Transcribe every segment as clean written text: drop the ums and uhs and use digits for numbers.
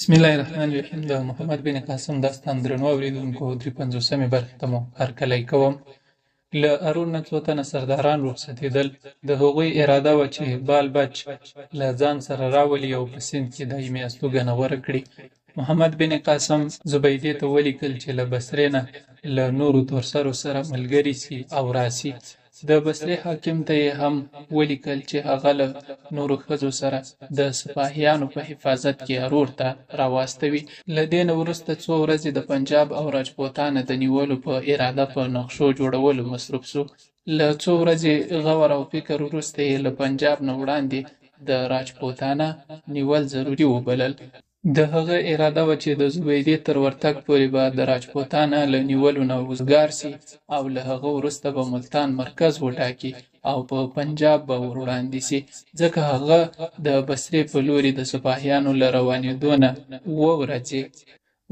بسم الله الرحمن الرحیم. د محمد بن قاسم داستان درنو اوریدونکو 53مې برخې ته مو هرکلی کوم. له ارون نه څو تنه سرداران رخصتېدل. د هغوی اراده وه چې بال بچ له ځان سره راولي او په سیند کې دایمي استوګنه غوره کړي. محمد بن قاسم زبیدې ته ولیکل چې له بصرې نه له نورو تورسرو سره ملګري سي او راسي. د بصرې حاکم ته یې هم ولیکل چې هغه له نورو ښځو سره د سپاهیانو په حفاظت کې ارور ته راواستوي. له دې نه وروسته څو ورځې د پنجاب او راجپوتانه د نیولو په اراده په نقشو جوړولو مصروف سو. له څو ورځې غور او فکر وروسته یې له پنجاب نه وړاندې د راجپوتانه نیول ضروري وبلل. د هغه اراده وه چې د زبیدې تر ورتګ پورې به د راجپوتانه له نیولو نه وزګار سي او له هغه وروسته به ملتان مرکز وټاکي او په پنجاب به ور وړاندې سي، ځکه هغه د بصرې په لوري د سپاهیانو له روانېدو نه 7 ورځې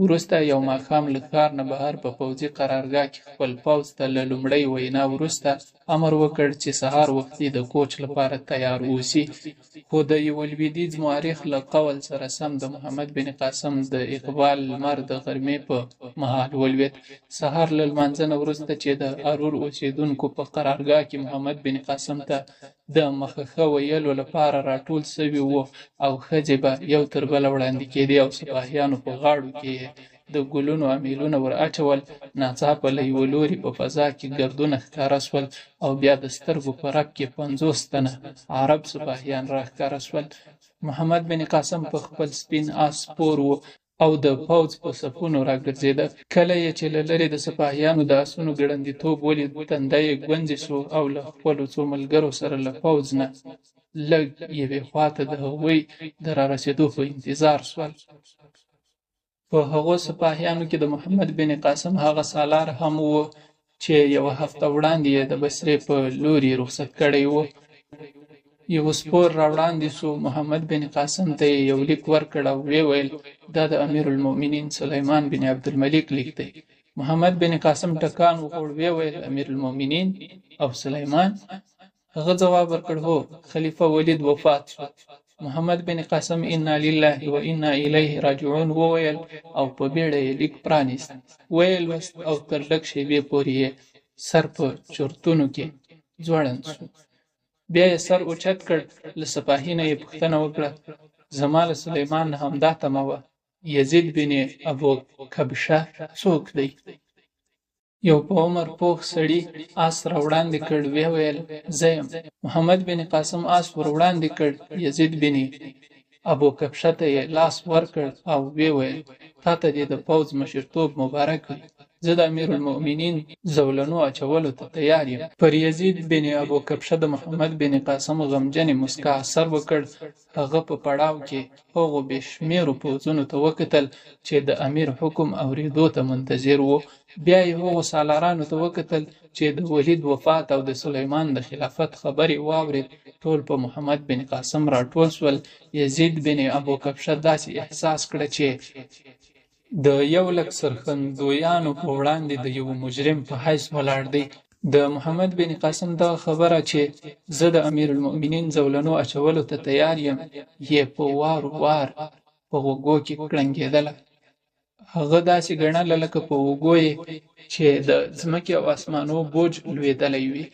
وروسته یو ماښام له ښار نه بهر په پوځي قرارګاه کې خپل پوځ ته له لومړۍ وینا وروسته امر وکړ چې سهار وختي د کوچ لپاره تیار اوسي. خو د یوه لویدیځ مورخ له قول سره سم د محمد بن قاسم د اقبال لمر د غرمې په مهال ولوېد. سهار له لمانځه نه وروسته چې د ارور اوسېدونکو په قرارګاه کې محمد بن قاسم ته د مخه ویلو لپاره راټول سوي وو او ښځې به یو تر بله وړاندې کېدې او سپاهیانو په غاړو کې د ګلونو امیلونه ور اچول. ناڅاپه له یوه لوري په فضا کې ګردونه ښکاره سول او بیا د سترګو په رپ کې 50 تنه عرب سپاهیان راښکاره سول. محمد بن قاسم په خپل سپین آس سپور و او د پوځ په صفونو راګرځېده. کله یې چې له لرې د سپاهیانو د آسونو ګړندیتوب ولید، تنده یې ګونځې سو او له خپلو څو ملګرو سره له پوځ نه لږ یوې خواته د هغوی د رارسېدو په انتظار سول. په هغو سپاهیانو کې د محمد بن قاسم هغه سالار هم و چې یوه هفته وړاندې یې د بصرې په لوري رخصت کړی و. یو سپور راوړاندې سو. محمد بن قاسم ته یې یو لیک ورکړ او ویې ویل دا د امیر المؤمنین سلیمان بن عبدالملک لیک دی. محمد بن قاسم ټکان وخوړ، ویې ویل امیر المؤمنین او سلیمان؟ هغه ځواب ورکړ هو، خلیفه ولید وفات شو. محمد بن قاسم انا لله و انا الیه راجعون وویل او په بیړه یې لیک پرانیست، ویې لوست او تر لږ شیبې پورې یې سر په چورتونو کې ځوړند شو. بیا یې سر اوچت کړ. له سپاهي نه یې پوښتنه وکړه زما له سلیمان نه همدا تمه وه، یزید بن ابو کبشه څوک دی؟ یو په عمر پوخ سړي آس راوړاندې کړ، ویې ویل زه یم. محمد بن قاسم آس ور وړاندې کړ. یزید بن ابو کبشه ته یې لاس ورکړ او ویې ویل تا ته دې د پوځ مشرتوب مبارک وي، زه د امیر المؤمنین زولنو اچولو ته تیار یم. پر یزید بن ابو کبشه د محمد بن قاسم غمجنې مسکا اثر وکړ. هغه په پړاو کې هغو بې شمېرو پوځونو ته وکتل چې د امیر حکم اورېدو ته منتظر وو. بیا یې هغو سالارانو ته وکتل چې د ولید وفات او د سلیمان د خلافت خبرې واورېد. ټول په محمد بن قاسم راټول سول. یزید بن ابو کبشه داسې احساس کړه چې د 100,000 سرخندویانو په وړاندې د یو مجرم په حیث ولاړ دی. د محمد بن قاسم دا خبره چې زه د امیر المؤمنین زولنو اچولو ته تیار یم یې په وار وار په غوږو کې کړنګېدله. هغه داسې ګڼله لکه په اوږو یې چې د ځمکې او اسمانو بوج لوېدلی وي.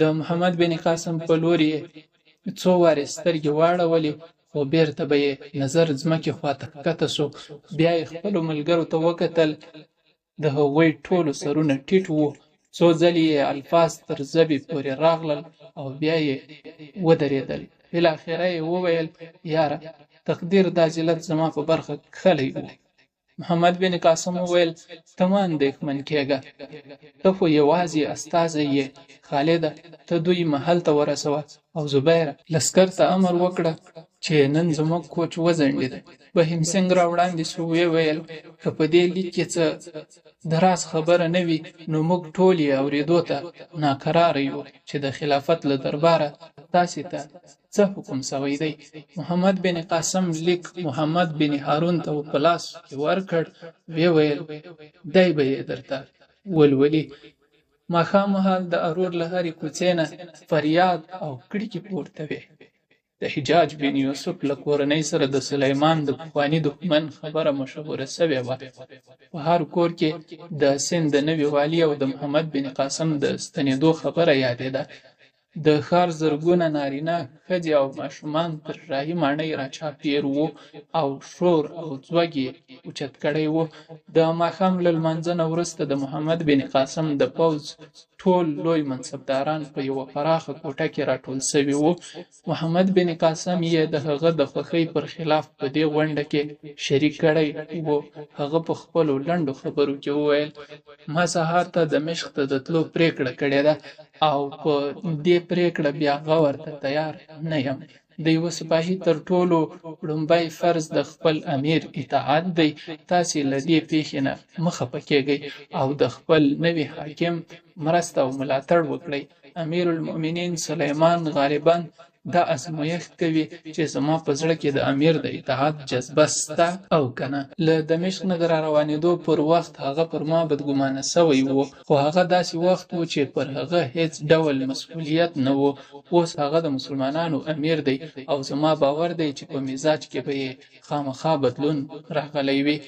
د محمد بن قاسم په لور یې څو وارې سترګې واړولې، خو بیرته به یې نظر ځمکې خواته ښکته سو. بیا یې خپلو ملګرو ته وکتل، د هغوی ټولو سرونه ټیټ وو. څو ځلې یې الفاظ تر ژبې پورې راغلل او بیا یې ودرېدل. بالاخره یې وویل یاره تقدیر دا ذلت زما په برخه کښلی و. محمد بن قاسم وویل ته مه اندېښمن کېږه، ته خو یوازې استازی یې. خالده ته دوی محل ته ورسوه او زبیره لښکر ته امر وکړه چې نن زموږ کوچ وځنډېده. بهیم سنګ را وړاندې شو، ویې ویل که په دې لیک کې څه د راز خبره نه وي نو موږ ټول یې اورېدو ته ناکراره یو چې د خلافت له درباره تاسې ته څه حکم سوی دی. محمد بن قاسم لیک محمد بن هارون ته په لاس کې ورکړ، ویې ویل دی به یې درته ولولي. ماښام مهال د ارور له هرې کوڅې نه فریاد او کړکې پورته وې. د حجاج بن یوسف له کورنۍ سره د سلیمان د پخواني دښمن خبره مشهوره سوې وه. په هر کور کې د سند د نوي والي او د محمد بن قاسم د ستنېدو خبره یادېده. د ښار زرګونه نارینه ښځې او ماشومان تر شاهي ماڼۍ راچاپېر وو او شور او ځوږ یې اوچت کړی و. د ماښام له لمانځه نه وروسته د محمد بن قاسم د پوځ ټول لوی منصبداران په یوه پراخه کوټه کې راټول سوي وو. محمد بن قاسم یې د هغه د خوښۍ پر خلاف په دې غونډه کې شریک کړی و. هغه په خپلو لنډو خبرو کې وویل: ما سهار ته دمشق ته د تلو پرېکړه کړې ده او په دې پرېکړه بیا غور ته تیار نه یم. د یوه سپاهي تر ټولو لومړی فرض د خپل امیر اطاعت دی. تاسې له دې پیښې نه مه خفه کیږئ او د خپل نوي حاکم مرسته او ملاتړ وکړئ. امیر المؤمنین سلیمان غالبا دا ازمایښت کوي چې زما په زړه کې د امیر د اطاعت جذبه سته او کنه. له دمشق نه د راروانېدو پر وخت هغه پر ما بدګمانه سوی و، خو هغه داسې وخت و چې پر هغه هیڅ ډول مسؤلیت نه و. اوس هغه د مسلمانانو امیر دی او زما باور دی چې په مزاج کې به یې خامخا بدلون راغلی وي.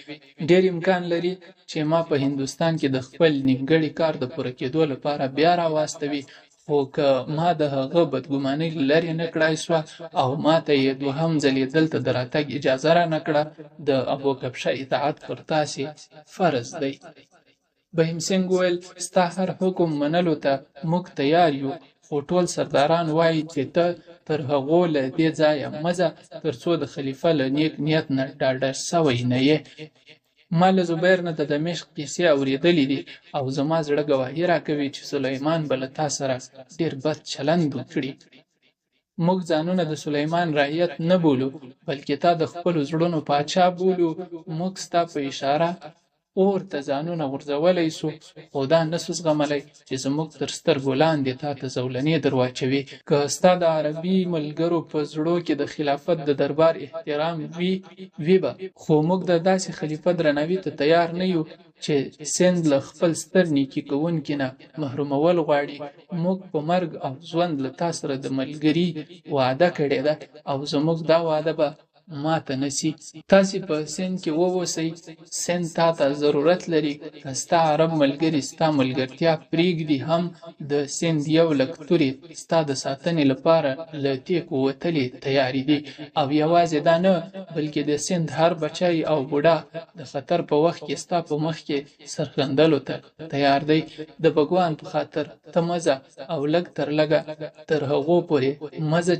ډېر امکان لري چې ما په هندوستان کې د خپل نیمګړي کار د پوره کېدو لپاره بیا راواستوي، خو که ما د هغه بدګمانۍ لرې نه کړای سوه او ما ته یې دوهم ځلې دلته د راتګ اجازه را نه کړه، د ابوکبشه اطاعت پر تاسې فرض دی. بهیم سنګ وویل: ستا هر حکم منلو ته موږ تیار یو، خو ټول سرداران وایي چې ته تر هغو له دې ځایه مه ځه تر څو د خلیفه له نیک نیت نه ډاډه سوی نه یې. ما له زبیر نه د دمشق کیسې اورېدلې دي او زما زړه ګواهي راکوي چې سلیمان به له تا سره ډېر بد چلند وکړي. موږ ځانونه د سلیمان رعیت نه بولو، بلکې تا د خپلو زړونو پاچا بولو. موږ ستا په اشاره اور ته ځانونه غورځولی سو، خو دا نسو زغملی چې زموږ تر سترګو لاندې تا ته زولنې در واچوي. که ستا د عربي ملګرو په زړو کې د خلافت د دربار احترام وي به، خو موږ د داسې خلیفه درناوي ته تیار نه یو چې سند له خپل ستر نیکي کوونکي نه محرومول غواړي. موږ په مرګ او ژوند له تا سره د ملګري وعده کړې ده او زموږ دا وعده به ماته نسی. تاسې په سند کې ووسئ، سند تا ته ضرورت لري. که ستا عرب ملګري ستا ملګرتیا پرېږدي هم د سند 100,000 تورې ستا د ساتنې لپاره له تیکو وتلې تیارې دي، او یوازې دا نه بلکې د سند هر بچی او بوډا د خطر په وخت کې ستا په مخ کې سرښندلو ته تیار دی. د بګوان په خاطر ته مزه او لږ تر لږه تر هغو پورې مزه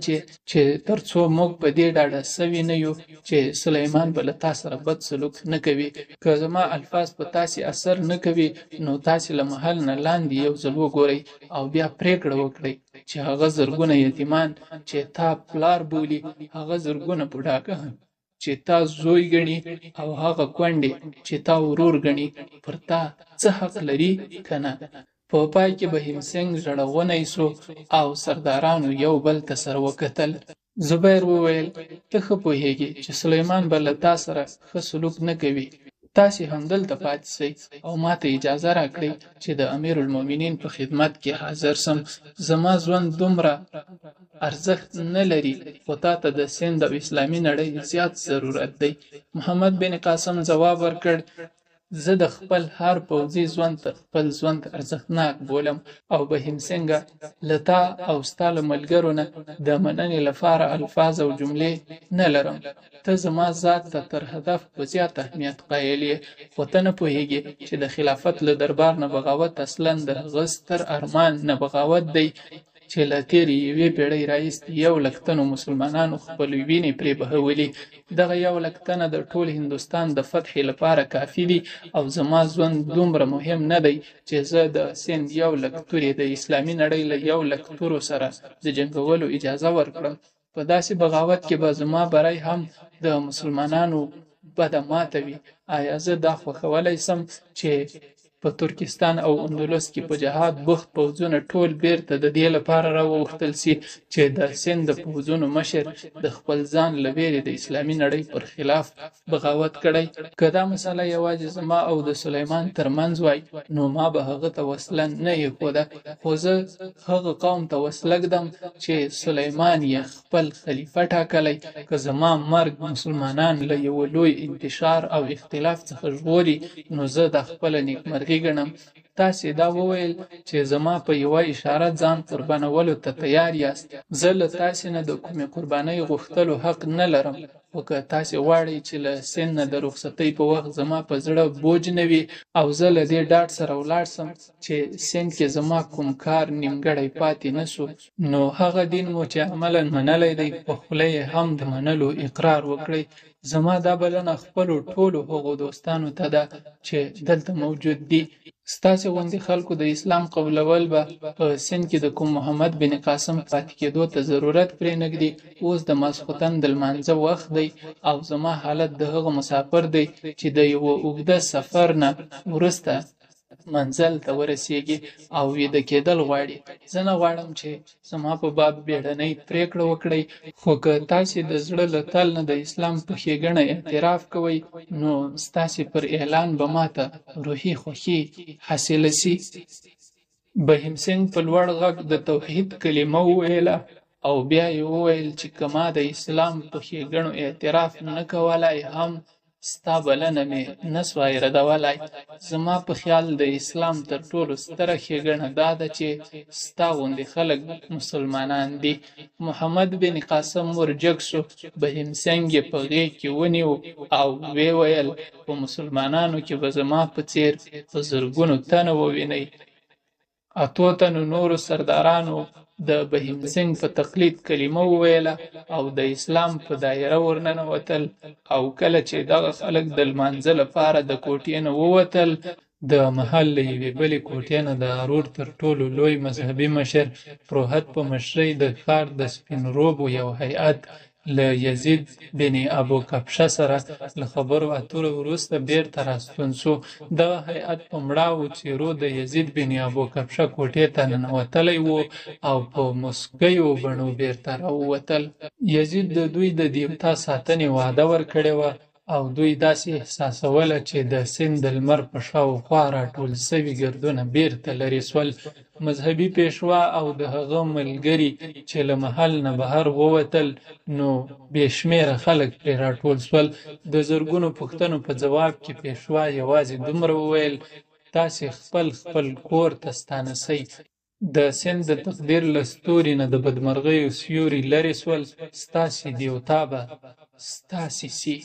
چې تر څو موږ په دې ډاډه سوي نه یو چې سلیمان به له تا سره بد سلوک نه کوي. که زما الفاظ په تاسې اثر نه کوي نو تاسې له محل نه لاندې یو ځل وګورئ او بیا پرېکړه وکړئ چې هغه زرګونه یتیمان چې تا پلار بولي، هغه زرګونه بوډاګان چې تا زوی ګڼي او هغه کونډې چې تا ورور ګڼي پر تا څه حق لري که نه؟ په پای کې بهیم سنګ ژړغونی سو او سردارانو یو بل ته سره وکتل. زبیر وویل: ته ښه پوهیږې چې سلیمان به له تا سره ښه سلوک نه کوي. تاسې همدلته پاتې سئ او ما ته اجازه راکړئ چې د امیر المؤمنین په خدمت کې حاضر سم. زما ژوند دومره ارزښت نه لري، خو تا ته د سند او اسلامي نړۍ زیات ضرورت دی. محمد بن قاسم ځواب ورکړ: زه د خپل هر پوځي ژوند تر خپل ژوند ارزښتناک بولم او بهیم سنګه له تا او ستا له ملګرو نه د مننې لپاره الفاظ او جملې نه لرم. ته زما ذات ته تر هدف په زیات اهمیت قایل یې، خو ته نه پوهیږې چې د خلافت له دربار نه بغاوت اصلا د هغه ستر ارمان نه بغاوت دی چې له تېرې یوې پېړۍ راهیسې 100,000 تنو مسلمانانو خپلې وینې پرې بهولي. دغه 100,000 تنه د ټول هندوستان د فتحې لپاره کافي دي او زما ژوند دومره مهم نه دی چې زه د سند 100,000 تورې د اسلامي نړۍ له 100,000 تورو سره د جنګولو اجازه ورکړم. په داسې بغاوت کې به زما برای هم د مسلمانانو بده ماته وي. آیا زه دا خوښولی سم چې په ترکستان او اندلس کې په جهاد بوخت پوځونه ټول بیرته د دې لپاره راوغوښتل سي چې د سند د پوځونو مشر د خپل ځان له ویرې د اسلامي نړۍ پر خلاف بغاوت کړی. که دا مسله یوازې زما او د سلیمان ترمنځ وای نو ما به هغه ته وسله نه ایښوده، خو زه هغه قوم ته وسله ږدم چې سلیمان یې خپل خلیفه ټاکلی. که زما مرګ مسلمانان له یوه لوی انتشار او اختلاف څخه ژغوري نو زه دا خپله نیکمرغي ګڼم. تاسې دا وویل چې زما په یوه اشاره ځان قربانولو ته تیار یاست. زه له تاسې نه د کومې قربانۍ غوښتلو حق نه لرم، خو که تاسې غواړئ چې له سند نه د رخصتۍ په وخت زما په زړه بوج نه وي او زه له دې ډاډ سره ولاړ سم چې سند کې زما کوم کار نیمګړی پاتې نه سو، نو هغه دین مو چې عملا منلی دی په خوله یې هم د منلو اقرار وکړئ. زما دا بلنه خپلو ټولو هغو دوستانو ته ده چې دلته موجود دي. ستاسې غوندې خلکو د اسلام قبولول به په سند کې د کوم محمد بن قاسم پاتې کېدو ته ضرورت پرې نږدي. اوس د ماسخوتن د لمانځه وخت دی او زما حالت د هغه مسافر دی چې د یوه اوږده سفر نه وروسته منزل ته ورسیږي او ویده کېدل غواړي. زه نه غواړم چې زما په باب بیړنۍ پرېکړه وکړئ، خو که تاسې د زړه له تل نه د اسلام په ښېګڼه اعتراف کوئ نو ستاسې پر اعلان به ماته روحي خوښي حاصله سي. بهیم سنګ په لوړ غږ د توحید کلمه وویله او بیا یې وویل چې که ما د اسلام په ښېګڼو اعتراف نه کولای هم ستا بلنه مې نه سوای ردولای. زما په خیال د اسلام تر ټولو ستره ښېګڼه دا ده چې ستا غوندې خلک مسلمانان دي. محمد بن قاسم ورجګ سو، بهیم سنګ یې په غېږ کې ونیو او ویې ویل په مسلمانانو کې به زما په څېر په زرګونو تنه ووینئ. اتو تنو نورو سردارانو د بهیم سنګ په تقلید کلمه وویله او د اسلام په دایره ورننوتل، او کله چې دغه خلک د لمانځه لپاره د کوټې نه ووتل د محل له یوې بلې کوټې نه د ارور تر ټولو لوی مذهبي مشر پروهت په مشرۍ د ښار د سپین روبو یو هیئت له یزید بن ابو کبشه سره له خبرو اترو وروسته بیرته راستون سو. دغه هیئت په مړاوو څېرو د یزید بن ابو کبشه کوټې ته ننوتلی و او په مسکیو بڼو بیرته راووتل. یزید د دوی د دیوتا ساتنې وعده ورکړې وه او دوی داسې احساسوله چې د سند د لمر په شاوخوا راټول سوي ګردونه بیرته لرې سول. مذهبي پیشوا او د هغه ملګري چې له محل نه بهر ووتل نو بې شمېره خلک پرې راټول سول. د زرګونو پوښتنو په ځواب کې پیشوا یوازې دومره وویل: تاسې خپل کور ته ستانه سئ. د سند د تقدیر له ستوري نه د بدمرغیو سیوري لرې سول. ستاسې دیوتا به ستاسې سي.